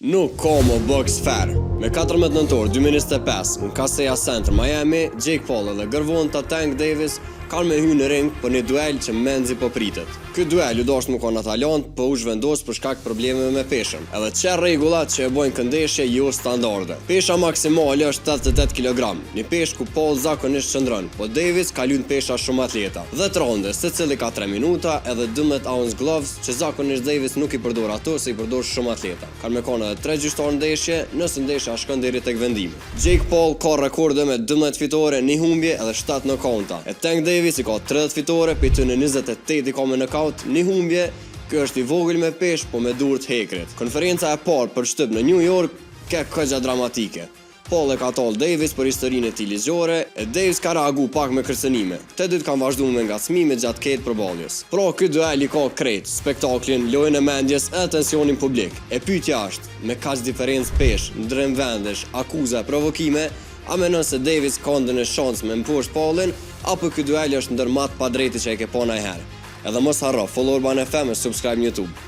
Nuk ka më box fair. Me 14 nëntor 2025 në Kaseya Center, Miami, Jake Paul dhe gërvonta Tank Davis kanë me hyrë në ring për një duel që menzi po pritet. Ky duel u dashur më kon Atalant, po u zhvendos për shkak problemeve me peshën. Edhe çfarë rregullat që e bojnë këndeshje jo standarde. Pesha maksimale është 88 kg, një peshë ku Paul zakonisht qëndron, po Davis ka lund pesha shumë atleta. 10 ronde, secili ka 3 minuta, edhe 12 ounce gloves, që zakonisht Davis nuk i përdor ato, se i përdor shumë atleta. Kanë me kon edhe 3 gjyqtar ndeshje, nëse ndeshja shkon deri tek vendimi. Jake Paul ka rekorde me 12 fitore, 1 humbje edhe 7 knockout. E Tank Davis i ka 30 fitore, për të në 28 i ka me knockout, 1 humbje. Ky është i vogël me peshë, po me dur të hekrit. Konferenca e parë për shtyp në New York ka këgja dramatike. Paul e ka tall Davis për historinë e tij ligjore, e Davis ka reagu pak me kërcënime. Të dytë kanë vazhduar me ngacmime gjatë këtë përballjes. Pra ky duel i ka krejt spektaklin, lojën e mendjes e tensionin publik. E pyetja është, me kaq diferencë peshë, ndrym vendesh, akuza, provokime, a menon se Davis ka ndonjë shans me mposhtë Paulin, apo ky duel është ndër më të padrejtë që e ke pa ndonjëherë? Edhe mos harro, follow Urban FM e subscribe në YouTube.